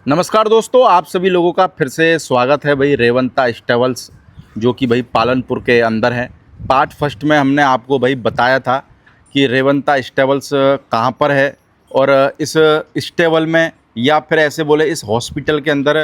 नमस्कार दोस्तों, आप सभी लोगों का फिर से स्वागत है भाई रेवंता स्टेबल्स, जो कि भाई पालनपुर के अंदर है। पार्ट फर्स्ट में हमने आपको भाई बताया था कि रेवंता स्टेबल्स कहाँ पर है और इस स्टेबल में या फिर ऐसे बोले इस हॉस्पिटल के अंदर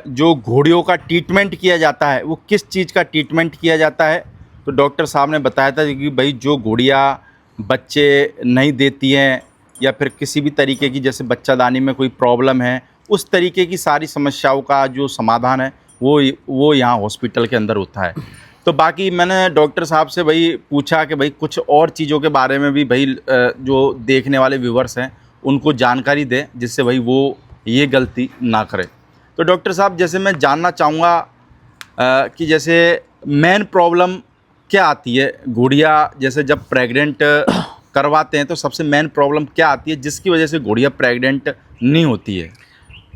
जो घोड़ियों का ट्रीटमेंट किया जाता है वो किस चीज़ का ट्रीटमेंट किया जाता है। तो डॉक्टर साहब ने बताया था कि भाई जो घोड़ियाँ बच्चे नहीं देती हैं या फिर किसी भी तरीके की जैसे बच्चादानी में कोई प्रॉब्लम है, उस तरीके की सारी समस्याओं का जो समाधान है वो यहाँ हॉस्पिटल के अंदर होता है। तो बाकी मैंने डॉक्टर साहब से भाई पूछा कि भाई कुछ और चीज़ों के बारे में भी भाई जो देखने वाले व्यूवर्स हैं उनको जानकारी दें, जिससे भाई वो ये गलती ना करें। तो डॉक्टर साहब, जैसे मैं जानना चाहूँगा कि जैसे मेन प्रॉब्लम क्या आती है घोड़िया जैसे जब प्रेग्नेंट करवाते हैं तो सबसे मेन प्रॉब्लम क्या आती है जिसकी वजह से घोड़िया प्रेग्नेंट नहीं होती है?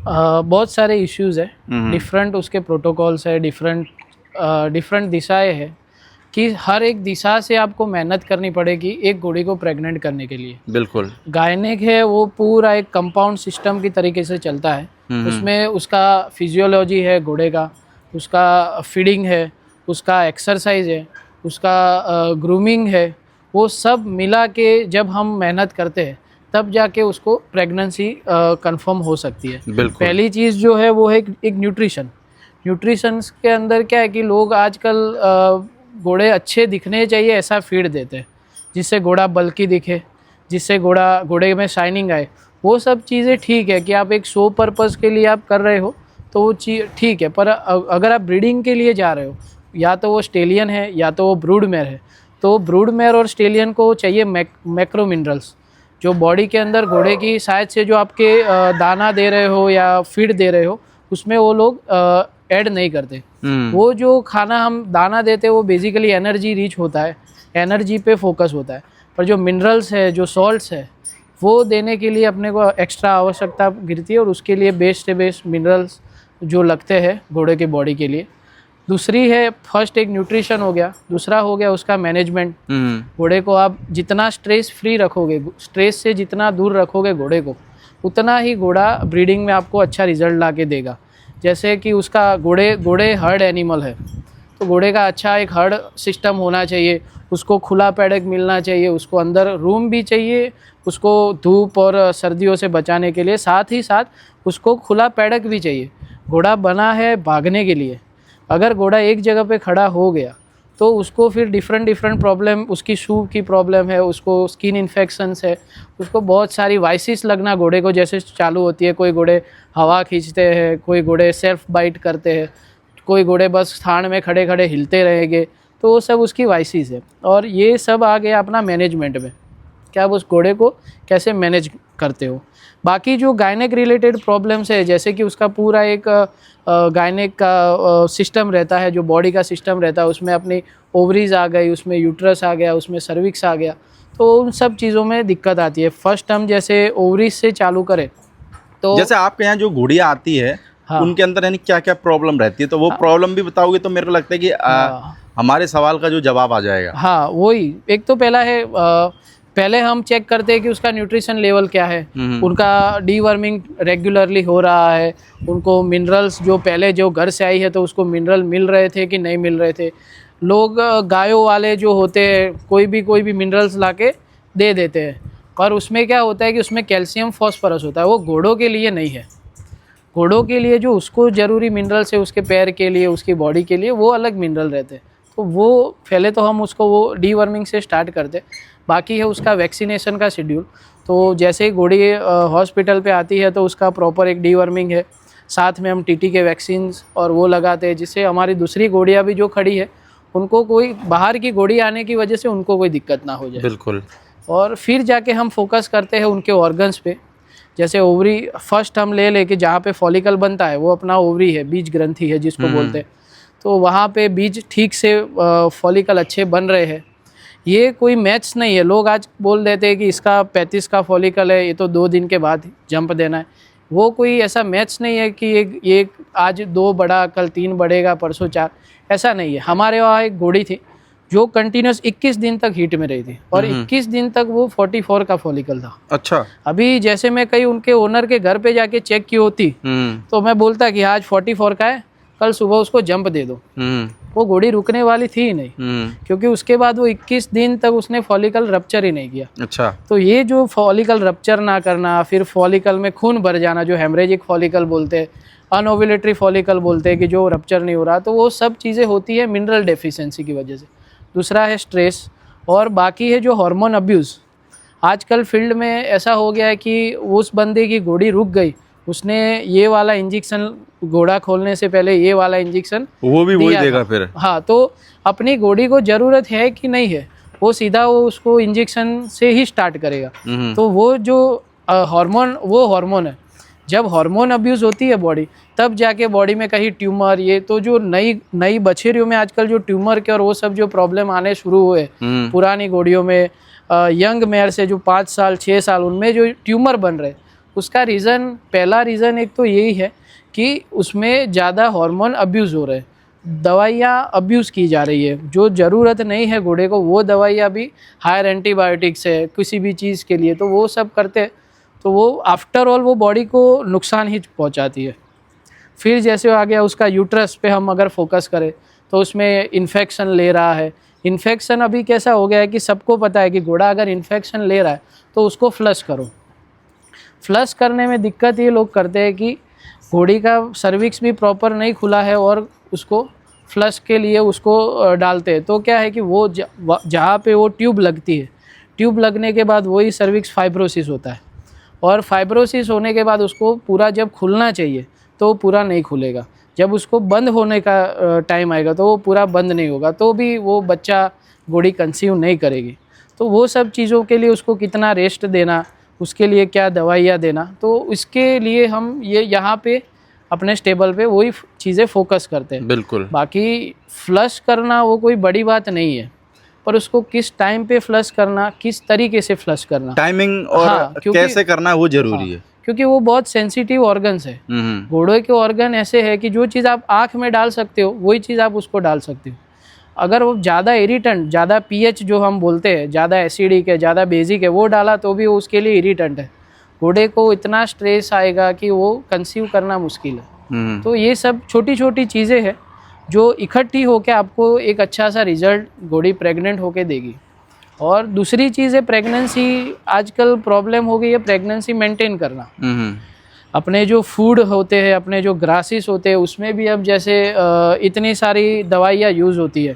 बहुत सारे इश्यूज है, डिफरेंट उसके प्रोटोकॉल्स है, डिफरेंट दिशाएं है कि हर एक दिशा से आपको मेहनत करनी पड़ेगी एक घोड़ी को प्रेग्नेंट करने के लिए। बिल्कुल। गायनेक है वो पूरा एक कंपाउंड सिस्टम की तरीके से चलता है। उसमें उसका फिजियोलॉजी है घोड़े का, उसका फीडिंग है, उसका एक्सरसाइज है, उसका ग्रूमिंग है, वो सब मिला के जब हम मेहनत करते हैं तब जाके उसको प्रेगनेंसी कंफर्म हो सकती है। पहली चीज़ जो है वो है एक न्यूट्रिशन के अंदर क्या है कि लोग आजकल घोड़े अच्छे दिखने चाहिए ऐसा फीड देते हैं जिससे घोड़ा बल्कि दिखे, जिससे घोड़े में शाइनिंग आए। वो सब चीज़ें ठीक है कि आप एक शो पर्पज़ के लिए आप कर रहे हो तो वो चीज़ ठीक है, पर अगर आप ब्रीडिंग के लिए जा रहे हो, या तो वो स्टेलियन है या तो वो ब्रूड मेयर है, तो ब्रूड मेयर और स्टेलियन को चाहिए मैक्रो मिनरल्स जो बॉडी के अंदर घोड़े की शायद से जो आपके दाना दे रहे हो या फीड दे रहे हो उसमें वो लोग ऐड नहीं करते। वो जो खाना हम दाना देते हैं वो बेसिकली एनर्जी रिच होता है, एनर्जी पे फोकस होता है, पर जो मिनरल्स है, जो सॉल्ट्स है, वो देने के लिए अपने को एक्स्ट्रा आवश्यकता गिरती है और उसके लिए बेस्ट से बेस्ट मिनरल्स जो लगते हैं घोड़े की बॉडी के लिए। दूसरी है, फर्स्ट एक न्यूट्रिशन हो गया, दूसरा हो गया उसका मैनेजमेंट। घोड़े को आप जितना स्ट्रेस फ्री रखोगे, स्ट्रेस से जितना दूर रखोगे घोड़े को, उतना ही घोड़ा ब्रीडिंग में आपको अच्छा रिजल्ट ला के देगा। जैसे कि उसका घोड़े हर्ड एनिमल है तो घोड़े का अच्छा एक हर्ड सिस्टम होना चाहिए, उसको खुला पैडक मिलना चाहिए, उसको अंदर रूम भी चाहिए, उसको धूप और सर्दियों से बचाने के लिए, साथ ही साथ उसको खुला पैडक भी चाहिए। घोड़ा बना है भागने के लिए, अगर घोड़ा एक जगह पे खड़ा हो गया तो उसको फिर डिफरेंट प्रॉब्लम, उसकी शू की प्रॉब्लम है, उसको स्किन इन्फेक्शंस है, उसको बहुत सारी वाइसिस लगना घोड़े को जैसे चालू होती है। कोई घोड़े हवा खींचते हैं, कोई घोड़े सेल्फ बाइट करते हैं, कोई घोड़े बस स्थान में खड़े खड़े हिलते रहेंगे, तो वो सब उसकी वाइसिस है। और ये सब आ गया अपना मैनेजमेंट में, क्या आप उस घोड़े को कैसे मैनेज करते हो। बाकी जो गायनेक रिलेटेड प्रॉब्लम्स है, जैसे कि उसका पूरा एक गायनेक का सिस्टम रहता है, जो बॉडी का सिस्टम रहता है, उसमें अपनी ओवरीज आ गई, उसमें यूट्रस आ गया, उसमें सर्विक्स आ गया, तो उन सब चीज़ों में दिक्कत आती है। फर्स्ट हम जैसे ओवरीज से चालू करें तो जैसे आपके यहाँ जो घोड़ियाँ आती है, हाँ, उनके अंदर यानी क्या क्या प्रॉब्लम रहती है, तो वो प्रॉब्लम भी बताओगे तो मेरे को लगता है कि हमारे सवाल का जो जवाब आ जाएगा। हाँ, वही एक तो पहला है, पहले हम चेक करते हैं कि उसका न्यूट्रिशन लेवल क्या है, उनका डीवर्मिंग रेगुलरली हो रहा है, उनको मिनरल्स जो पहले जो घर से आई है तो उसको मिनरल मिल रहे थे कि नहीं मिल रहे थे। लोग गायों वाले जो होते हैं कोई भी मिनरल्स लाके दे देते हैं, पर उसमें क्या होता है कि उसमें कैल्शियम फॉस्फोरस होता है, वो घोड़ों के लिए नहीं है। घोड़ों के लिए जो उसको ज़रूरी मिनरल्स है, उसके पैर के लिए, उसकी बॉडी के लिए, वो अलग मिनरल रहते हैं। तो वो पहले तो हम उसको वो डीवर्मिंग से स्टार्ट करते। बाकी है उसका वैक्सीनेशन का शेड्यूल। तो जैसे ही घोड़ी हॉस्पिटल पे आती है तो उसका प्रॉपर एक डीवर्मिंग है, साथ में हम टीटी के वैक्सीन्स और वो लगाते हैं, जिससे हमारी दूसरी घोड़ियाँ भी जो खड़ी है उनको कोई बाहर की घोड़ी आने की वजह से उनको कोई दिक्कत ना हो जाए। बिल्कुल। और फिर जाके हम फोकस करते हैं उनके ऑर्गन्स पे। जैसे ओवरी फर्स्ट हम लेके जहाँ पे फॉलिकल बनता है वो अपना ओवरी है, बीज ग्रंथि है जिसको बोलते हैं, तो वहाँ पे बीज ठीक से फॉलिकल अच्छे बन रहे हैं। ये कोई मैथ्स नहीं है। लोग आज बोल देते हैं कि इसका 35 का फॉलिकल है, ये तो 2 दिन के बाद जंप देना है। वो कोई ऐसा मैथ्स नहीं है कि एक आज 2 बढ़ा, कल 3 बढ़ेगा, परसों 4, ऐसा नहीं है। हमारे वहाँ एक घोड़ी थी जो कंटिन्यूस 21 दिन तक हीट में रही थी और 21 दिन तक वो 44 का फॉलिकल था। अच्छा। अभी जैसे मैं कहीं उनके ओनर के घर पे जाके चेक की होती तो मैं बोलता कि आज 44 का है, कल सुबह उसको जंप दे दो, वो घोड़ी रुकने वाली थी ही नहीं, क्योंकि उसके बाद वो 21 दिन तक उसने फॉलिकल रप्चर ही नहीं किया। अच्छा। तो ये जो फॉलिकल रप्चर ना करना, फिर फॉलिकल में खून भर जाना, जो हेमरेजिक फॉलिकल बोलते हैं, अनओव्यूलेटरी फॉलिकल बोलते हैं कि जो रप्चर नहीं हो रहा, तो वो सब चीज़ें होती है मिनरल डेफिशिएंसी की वजह से। दूसरा है स्ट्रेस, और बाकी है जो हार्मोन अब्यूज़। आजकल फील्ड में ऐसा हो गया है कि उस बंदे की घोड़ी रुक गई, उसने ये वाला इंजेक्शन घोड़ा खोलने से पहले ये वाला इंजेक्शन वो भी वही दिया देगा था। फिर। हाँ, तो अपनी घोड़ी को ज़रूरत है कि नहीं है, वो सीधा वो उसको इंजेक्शन से ही स्टार्ट करेगा। तो वो जो हार्मोन है, जब हार्मोन अब्यूज़ होती है बॉडी, तब जाके बॉडी में कहीं ट्यूमर, ये तो जो नई बछेरियों में आजकल जो ट्यूमर के और वो सब जो प्रॉब्लम आने शुरू हुए पुरानी घोड़ियों में, यंग मेयर से जो 5 साल 6 साल उनमें जो ट्यूमर बन रहे, उसका रीज़न, पहला रीज़न एक तो यही है कि उसमें ज़्यादा हार्मोन अब्यूज़ हो रहे हैं, दवाइयाँ अब्यूज़ की जा रही है, जो ज़रूरत नहीं है घोड़े को वो दवाइयाँ भी, हायर एंटीबायोटिक्स है किसी भी चीज़ के लिए, तो वो सब करते, तो वो आफ्टर ऑल वो बॉडी को नुकसान ही पहुंचाती है। फिर जैसे आ गया उसका यूट्रस पे, हम अगर फोकस करें तो उसमें इन्फेक्शन ले रहा है। इन्फेक्शन अभी कैसा हो गया है कि सबको पता है कि घोड़ा अगर इन्फेक्शन ले रहा है तो उसको फ्लश करो। फ्लश करने में दिक्कत ये लोग करते हैं कि घोड़ी का सर्विक्स भी प्रॉपर नहीं खुला है और उसको फ्लश के लिए उसको डालते हैं, तो क्या है कि वो जहाँ पे वो ट्यूब लगती है, ट्यूब लगने के बाद वही सर्विक्स फाइब्रोसिस होता है, और फाइब्रोसिस होने के बाद उसको पूरा जब खुलना चाहिए तो पूरा नहीं खुलेगा, जब उसको बंद होने का टाइम आएगा तो वो पूरा बंद नहीं होगा, तो भी वो बच्चा घोड़ी कंसीव नहीं करेगी। तो वो सब चीज़ों के लिए उसको कितना रेस्ट देना, उसके लिए क्या दवाइयाँ देना, तो इसके लिए हम ये यहाँ पे अपने स्टेबल पे वही चीज़ें फोकस करते हैं। बिल्कुल। बाकी फ्लश करना वो कोई बड़ी बात नहीं है, पर उसको किस टाइम पे फ्लश करना, किस तरीके से फ्लश करना, टाइमिंग और हाँ, कैसे करना है वो जरूरी है, क्योंकि वो बहुत सेंसिटिव ऑर्गन्स है। घोड़े के ऑर्गन ऐसे है कि जो चीज़ आप आँख में डाल सकते हो वही चीज़ आप उसको डाल सकते हो। अगर वो ज़्यादा इरिटेंट, ज़्यादा पीएच जो हम बोलते हैं, ज़्यादा एसिडिक है, ज़्यादा बेसिक है, वो डाला तो भी वो उसके लिए इरिटेंट है। घोड़े को इतना स्ट्रेस आएगा कि वो कंसीव करना मुश्किल है। तो ये सब छोटी छोटी चीज़ें हैं जो इकट्ठी होकर आपको एक अच्छा सा रिजल्ट घोड़ी प्रेग्नेंट होके देगी। और दूसरी चीज़ है प्रेगनेंसी, आजकल प्रॉब्लम हो गई है प्रेगनेंसी मेंटेन करना। अपने जो फूड होते हैं, अपने जो ग्रासेस होते हैं, उसमें भी अब जैसे इतनी सारी दवाइयाँ यूज़ होती है।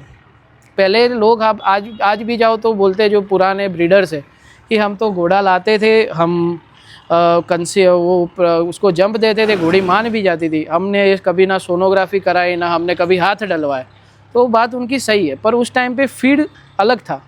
पहले लोग, आप आज भी जाओ तो बोलते हैं जो पुराने ब्रीडर्स है कि हम तो घोड़ा लाते थे, हम उसको जंप देते थे, घोड़ी मान भी जाती थी, हमने कभी ना सोनोग्राफी कराई, ना हमने कभी हाथ डलवाए। तो बात उनकी सही है, पर उस टाइम पे फीड अलग था।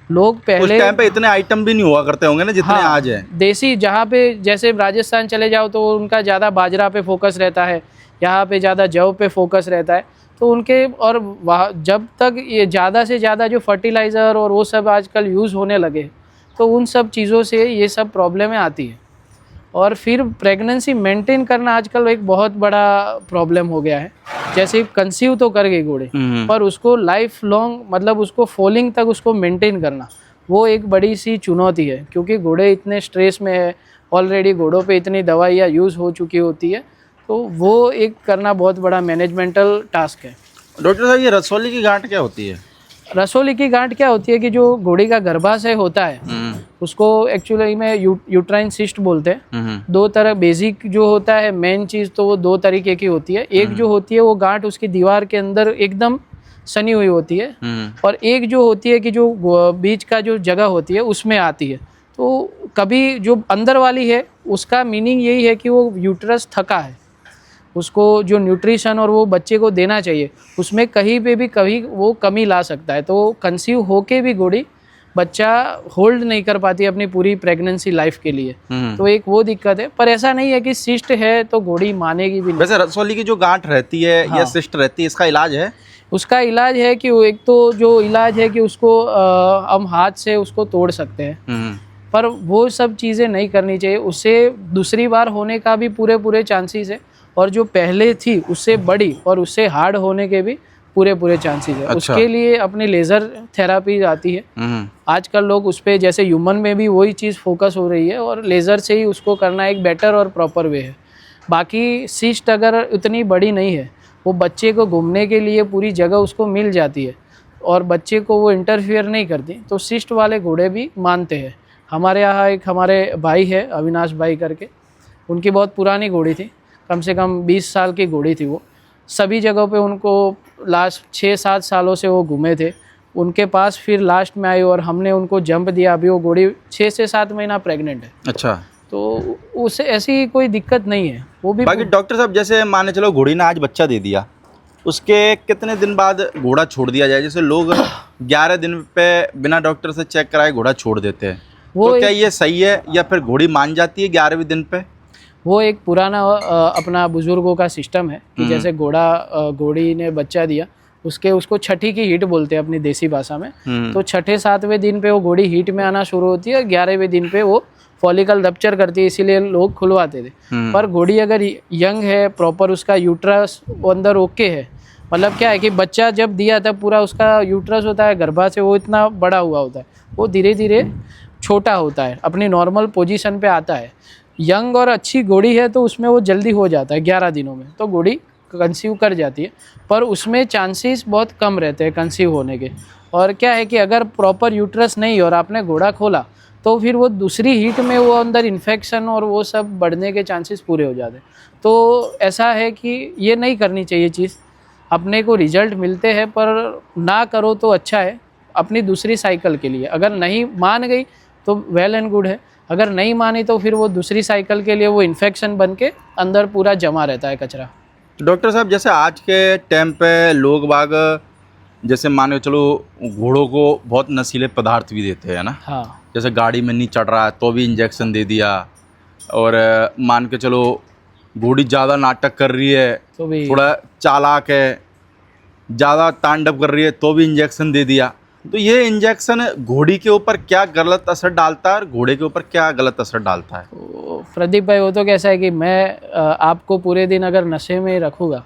लोग पहले उस टाइम पे इतने आइटम भी नहीं हुआ करते होंगे ना जितने आज है। देसी, जहाँ पे जैसे राजस्थान चले जाओ तो उनका ज़्यादा बाजरा पे फोकस रहता है, यहाँ पे ज़्यादा जौ पे फोकस रहता है, तो उनके, और वहाँ जब तक ये ज़्यादा से ज़्यादा जो फर्टिलाइज़र और वो सब आजकल यूज़ होने लगे, तो उन सब चीज़ों से ये सब प्रॉब्लमें आती है। और फिर प्रेगनेंसी मेंटेन करना आजकल एक बहुत बड़ा प्रॉब्लम हो गया है। जैसे कंसीव तो कर गई घोड़े, पर उसको लाइफ लॉन्ग, मतलब उसको फॉलिंग तक उसको मेंटेन करना, वो एक बड़ी सी चुनौती है, क्योंकि घोड़े इतने स्ट्रेस में है, ऑलरेडी घोड़ों पे इतनी दवाइयाँ यूज़ हो चुकी होती है, तो वो एक करना बहुत बड़ा मैनेजमेंटल टास्क है। डॉक्टर साहब, ये रसौली की गांठ क्या होती है? रसौली की गांठ क्या होती है कि जो घोड़ी का गर्भाशय होता है उसको एक्चुअली में यूट्राइन सिस्ट बोलते हैं। दो तरह, बेसिक जो होता है मेन चीज़, तो वो 2 तरीके की होती है। एक जो होती है वो गांठ उसकी दीवार के अंदर एकदम सनी हुई होती है, और एक जो होती है कि जो बीच का जो जगह होती है उसमें आती है। तो कभी जो अंदर वाली है उसका मीनिंग यही है कि वो यूट्रस थका है, उसको जो न्यूट्रिशन और वो बच्चे को देना चाहिए उसमें कहीं पे भी कभी वो कमी ला सकता है, तो कंसीव होके भी घोड़ी बच्चा होल्ड नहीं कर पाती अपनी पूरी प्रेगनेंसी लाइफ के लिए। तो एक वो दिक्कत है, पर ऐसा नहीं है कि सिस्ट है तो घोड़ी मानेगी भी नहीं। वैसे रसौली की जो गांठ रहती है या सिस्ट रहती है, इसका इलाज है? उसका इलाज है कि एक तो जो इलाज है कि उसको हम हाथ से उसको तोड़ सकते हैं, पर वो सब चीज़ें नहीं करनी चाहिए, उससे दूसरी बार होने का भी पूरे चांसेस है, और जो पहले थी उससे बड़ी और उससे हार्ड होने के भी पूरे चांसेस है। अच्छा। उसके लिए अपनी लेज़र थेरापी आती है। आजकल लोग उस पर, जैसे ह्यूमन में भी वही चीज़ फोकस हो रही है, और लेज़र से ही उसको करना एक बेटर और प्रॉपर वे है। बाकी सिस्ट अगर उतनी बड़ी नहीं है, वो बच्चे को घूमने के लिए पूरी जगह उसको मिल जाती है और बच्चे को वो इंटरफियर नहीं करती, तो सिस्ट वाले घोड़े भी मानते हैं। हमारे यहाँ एक हमारे भाई है, अविनाश भाई करके, उनकी बहुत पुरानी घोड़ी थी, कम से कम 20 साल की घोड़ी थी वो। सभी जगहों पे उनको लास्ट 6-7 सालों से वो घूमे थे। उनके पास फिर लास्ट में आई और हमने उनको जंप दिया। अभी वो घोड़ी 6 से 7 महीना प्रेग्नेंट है। अच्छा। तो उसे ऐसी कोई दिक्कत नहीं है। वो भी बाकी डॉक्टर साहब, जैसे मान चलो घोड़ी ने आज बच्चा दे दिया, उसके कितने दिन बाद घोड़ा छोड़ दिया जाए? जैसे लोग 11 दिन पे बिना डॉक्टर से चेक कराए घोड़ा छोड़ देते हैं, वो तो क्या ये सही है या फिर घोड़ी मान जाती है 11वें दिन पे? वो एक पुराना अपना बुजुर्गों का सिस्टम है कि जैसे घोड़ी ने बच्चा दिया, उसको छठी की हीट बोलते हैं अपनी देसी भाषा में। तो छठे 7वें दिन पे वो घोड़ी हीट में आना शुरू होती है, 11वें दिन पे वो फॉलिकल रप्चर करती है, इसीलिए लोग खुलवाते थे। पर घोड़ी अगर यंग है, प्रॉपर उसका यूट्रस अंदर ओके है, मतलब क्या है कि बच्चा जब दिया तब पूरा उसका यूट्रस होता है गर्भाशय, वो इतना बड़ा हुआ होता है, वो धीरे धीरे छोटा होता है, अपनी नॉर्मल पोजीशन पे आता है। यंग और अच्छी घोड़ी है तो उसमें वो जल्दी हो जाता है, 11 दिनों में तो घोड़ी कंसीव कर जाती है, पर उसमें चांसेस बहुत कम रहते हैं कंसीव होने के। और क्या है कि अगर प्रॉपर यूट्रस नहीं और आपने घोड़ा खोला तो फिर वो दूसरी हीट में वो अंदर इन्फेक्शन और वो सब बढ़ने के चांसेस पूरे हो जाते हैं। तो ऐसा है कि ये नहीं करनी चाहिए चीज़। अपने को रिजल्ट मिलते हैं, पर ना करो तो अच्छा है अपनी दूसरी साइकिल के लिए। अगर नहीं मान गई तो वेल एंड गुड है, अगर नहीं मानी तो फिर वो दूसरी साइकिल के लिए वो इन्फेक्शन बन के अंदर पूरा जमा रहता है कचरा। तो डॉक्टर साहब, जैसे आज के टाइम पे लोग बाग, जैसे मान के चलो घोड़ों को बहुत नशीले पदार्थ भी देते हैं ना। हाँ। जैसे गाड़ी में नहीं चढ़ रहा है तो भी इंजेक्शन दे दिया, और मान के चलो घोड़ी ज़्यादा नाटक कर रही है, तो भी थोड़ा चालाक है, ज़्यादा तांडव कर रही है तो भी इंजेक्शन दे दिया। तो ये इंजेक्शन घोड़ी के ऊपर क्या गलत असर डालता है और घोड़े के ऊपर क्या गलत असर डालता है? तो प्रदीप भाई, वो तो कैसा है कि मैं आपको पूरे दिन अगर नशे में रखूँगा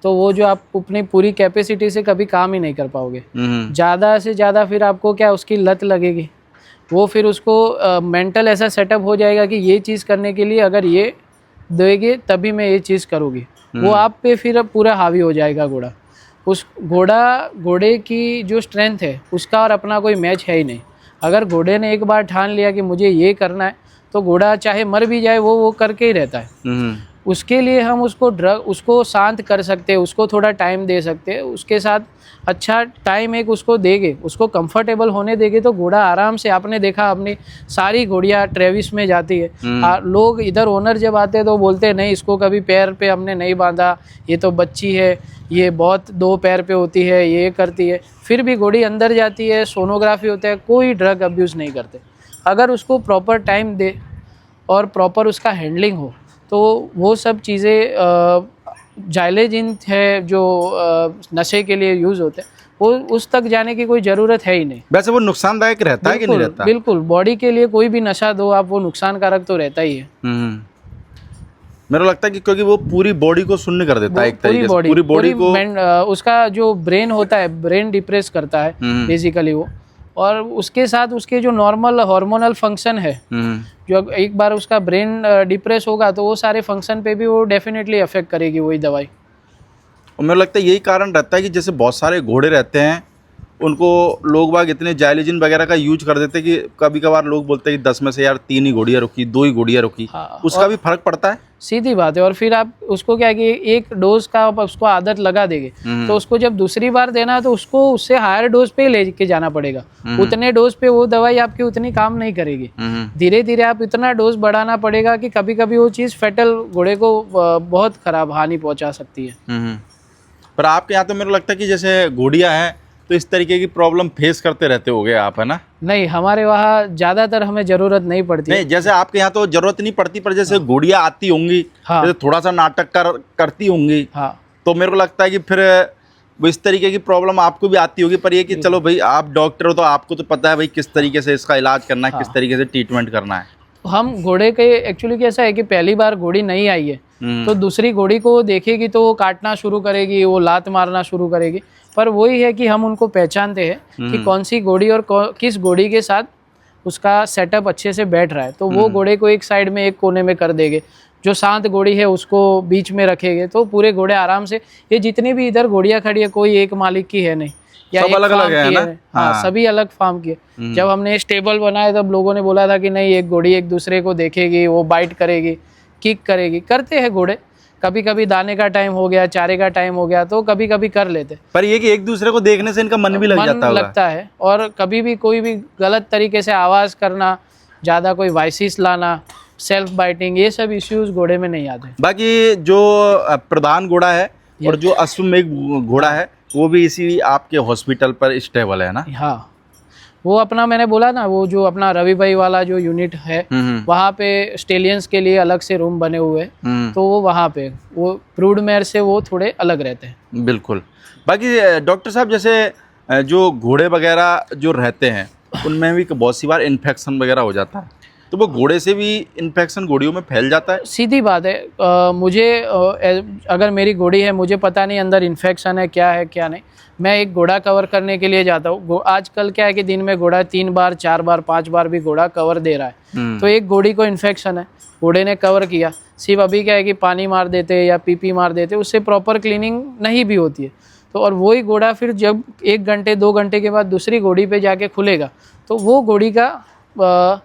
तो वो जो आप अपनी पूरी कैपेसिटी से कभी काम ही नहीं कर पाओगे। ज़्यादा से ज़्यादा फिर आपको क्या उसकी लत लगेगी, वो फिर उसको मेंटल ऐसा सेटअप हो जाएगा कि ये चीज़ करने के लिए अगर ये देंगे तभी मैं ये चीज़ करूँगी। वो आप पे फिर पूरा हावी हो जाएगा घोड़ा। उस घोड़े की जो स्ट्रेंथ है उसका और अपना कोई मैच है ही नहीं। अगर घोड़े ने एक बार ठान लिया कि मुझे ये करना है तो घोड़ा चाहे मर भी जाए वो करके ही रहता है। उसके लिए हम उसको शांत कर सकते हैं, उसको थोड़ा टाइम दे सकते हैं, उसके साथ अच्छा टाइम एक उसको देंगे, उसको कंफर्टेबल होने देंगे तो घोड़ा आराम से। आपने देखा अपनी सारी घोड़ियाँ ट्रेविस में जाती है, लोग इधर ओनर जब आते हैं तो बोलते हैं नहीं इसको कभी पैर पे हमने नहीं बांधा, ये तो बच्ची है, ये बहुत 2 पैर पे होती है, ये करती है। फिर भी घोड़ी अंदर जाती है, सोनोग्राफी होता है, कोई ड्रग अब्यूज़ नहीं करते। अगर उसको प्रॉपर टाइम दे और प्रॉपर उसका हैंडलिंग हो तो वो सब चीज़ें जाइलेजिन है जो नशे के लिए यूज़ होते हैं, वो उस तक जाने की कोई ज़रूरत है ही नहीं। वैसे वो नुकसानदायक रहता है कि नहीं रहता? बिल्कुल, बॉडी के लिए कोई भी नशा दो आप, वो नुकसानकारक तो रहता ही है। मेरे को लगता है कि क्योंकि वो पूरी बॉडी को शून्य कर देता है एक तरीके से, पूरी बॉडी को। उसका जो ब्रेन होता है, ब्रेन डिप्रेस करता है बेसिकली वो, और उसके साथ उसके जो नॉर्मल हार्मोनल फंक्शन है, जो एक बार उसका ब्रेन डिप्रेस होगा तो वो सारे फंक्शन पे भी वो डेफिनेटली अफेक्ट करेगी वही दवाई। और मेरे लगता है यही कारण रहता है कि जैसे बहुत सारे घोड़े रहते हैं, उनको लोग बाग इतने जाइलेजिन वगैरह का यूज कर देते हैं कि कभी कभार लोग बोलते हैं कि 10 में से यार 3 ही घोड़ियाँ रुकी, 2 ही घोड़ियाँ रुकी। हाँ, उसका भी फर्क पड़ता है, सीधी बात है। और फिर आप उसको क्या कि एक डोज का आप उसको आदत लगा देंगे तो उसको जब दूसरी बार देना है तो उसको उससे हायर डोज पे लेके जाना पड़ेगा। उतने डोज पे वो दवाई आपकी उतनी काम नहीं करेगी, धीरे धीरे आप इतना डोज बढ़ाना पड़ेगा कि कभी कभी वो चीज़ फेटल घोड़े को बहुत खराब हानि पहुंचा सकती है। पर आपके यहाँ तो मेरे को लगता है कि जैसे घोड़ियाँ हैं तो इस तरीके की प्रॉब्लम फेस करते रहते होगे आप, है ना? नहीं, हमारे वहाँ ज़्यादातर हमें ज़रूरत नहीं पड़ती। नहीं, जैसे आपके यहाँ तो ज़रूरत नहीं पड़ती, पर जैसे घोड़ियाँ आती होंगी, हाँ, जैसे थोड़ा सा नाटक करती होंगी, हाँ, तो मेरे को लगता है कि फिर वो इस तरीके की प्रॉब्लम आपको भी आती होगी। पर ये कि चलो भाई आप डॉक्टर हो तो आपको तो पता है भाई किस तरीके से इसका इलाज करना है, किस तरीके से ट्रीटमेंट करना है। हम घोड़े के एक्चुअली कैसा है कि पहली बार घोड़ी नहीं आई है तो दूसरी घोड़ी को वो देखेगी तो वो काटना शुरू करेगी, वो लात मारना शुरू करेगी। पर वही है कि हम उनको पहचानते हैं कि कौन सी घोड़ी और किस घोड़ी के साथ उसका सेटअप अच्छे से बैठ रहा है, तो वो घोड़े को एक साइड में, एक कोने में कर देंगे। जो शांत घोड़ी है उसको बीच में रखेंगे, तो पूरे घोड़े आराम से, ये जितनी भी इधर घोड़ियां खड़ी है कोई एक मालिक की है नहीं, या सब एक अलग फार्म अलग है की ना? है। हाँ, सभी अलग फार्म की है। जब हमने स्टेबल बनाया तब लोगों ने बोला था कि नहीं, एक घोड़ी एक दूसरे को देखेगी, वो बाइट करेगी, किक करेगी। करते हैं घोड़े, कभी कभी दाने का टाइम हो गया, चारे का टाइम हो गया तो कभी कभी कर लेते। पर ये कि एक दूसरे को देखने से इनका मन भी लग जाता होगा। लगता है, और कभी भी कोई भी गलत तरीके से आवाज़ करना, ज़्यादा कोई वाइसिस लाना, सेल्फ बाइटिंग, ये सब इश्यूज घोड़े में नहीं आते। बाकी जो प्रधान घोड़ा है और जो अश्वमेध घोड़ा है वो भी इसी आपके हॉस्पिटल पर स्टेबल है ना? हाँ, वो अपना, मैंने बोला ना, वो जो अपना रवि भाई वाला जो यूनिट है, वहाँ पे स्टेलियंस के लिए अलग से रूम बने हुए हैं, तो वो वहाँ पे वो ब्रूड मेयर से वो थोड़े अलग रहते हैं। बिल्कुल। बाकी डॉक्टर साहब, जैसे जो घोड़े वगैरह जो रहते हैं उनमें भी बहुत सी बार इन्फेक्शन वगैरह हो जाता है, तो वो घोड़े से भी इन्फेक्शन घोड़ियों में फैल जाता है? सीधी बात है, अगर मेरी घोड़ी है, मुझे पता नहीं अंदर इन्फेक्शन है क्या नहीं, मैं एक घोड़ा कवर करने के लिए जाता हूँ। आजकल क्या है कि दिन में घोड़ा 3 बार 4 बार 5 बार भी घोड़ा कवर दे रहा है, तो एक घोड़ी को इन्फेक्शन है, घोड़े ने कवर किया, सिर्फ अभी क्या है कि पानी मार देते या पीपी मार देते, उससे प्रॉपर क्लीनिंग नहीं भी होती है। तो और वही घोड़ा फिर जब 1 घंटे 2 घंटे के बाद दूसरी घोड़ी पे जाके खुलेगा, तो वो घोड़ी का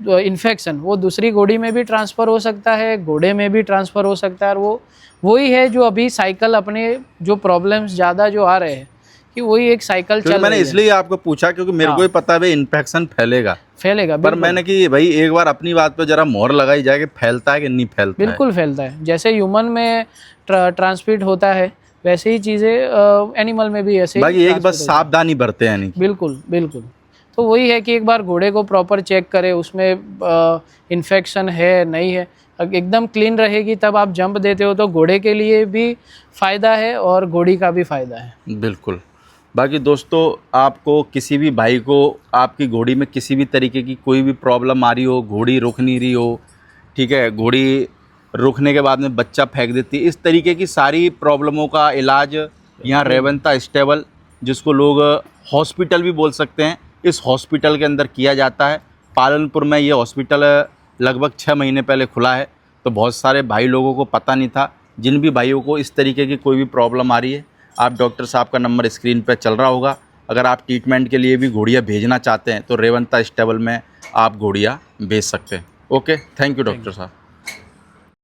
इन्फेक्शन वो दूसरी घोड़ी में भी ट्रांसफ़र हो सकता है, घोड़े में भी ट्रांसफ़र हो सकता है। और वही है जो अभी साइकिल, अपने जो प्रॉब्लम्स ज़्यादा जो आ रहे हैं, कि वही एक साइकिल चल रही है। मैंने इसलिए आपको पूछा क्योंकि मेरे को ही पता है भाई इन्फेक्शन फैलेगा, पर मैंने कि भाई एक बार अपनी बात पे जरा मोहर लगाई जाए कि फैलता है कि नहीं फैलता। बिल्कुल फैलता है, जैसे ह्यूमन में ट्रांसमिट होता है वैसे ही चीज़ें एनिमल में भी ऐसे ही। बाकी एक बस सावधानी बरते हैं। बिल्कुल बिल्कुल। तो वही है कि एक बार घोड़े को प्रॉपर चेक करें, उसमें इन्फेक्शन है नहीं है, एकदम क्लीन रहेगी तब आप जंप देते हो, तो घोड़े के लिए भी फ़ायदा है और घोड़ी का भी फ़ायदा है। बिल्कुल। बाकी दोस्तों, आपको किसी भी भाई को आपकी घोड़ी में किसी भी तरीके की कोई भी प्रॉब्लम आ रही हो, घोड़ी रुक नहीं रही हो, ठीक है, घोड़ी रुकने के बाद में बच्चा फेंक देती है, इस तरीके की सारी प्रॉब्लमों का इलाज यहाँ रेवंता स्टेबल, जिसको लोग हॉस्पिटल भी बोल सकते हैं, इस हॉस्पिटल के अंदर किया जाता है। पालनपुर में ये हॉस्पिटल लगभग 6 महीने पहले खुला है, तो बहुत सारे भाई लोगों को पता नहीं था। जिन भी भाइयों को इस तरीके की कोई भी प्रॉब्लम आ रही है, आप डॉक्टर साहब का नंबर स्क्रीन पर चल रहा होगा। अगर आप ट्रीटमेंट के लिए भी घोड़ियाँ भेजना चाहते हैं तो रेवंता स्टेबल में आप घोड़ियाँ भेज सकते हैं। ओके, थैंक यू डॉक्टर साहब।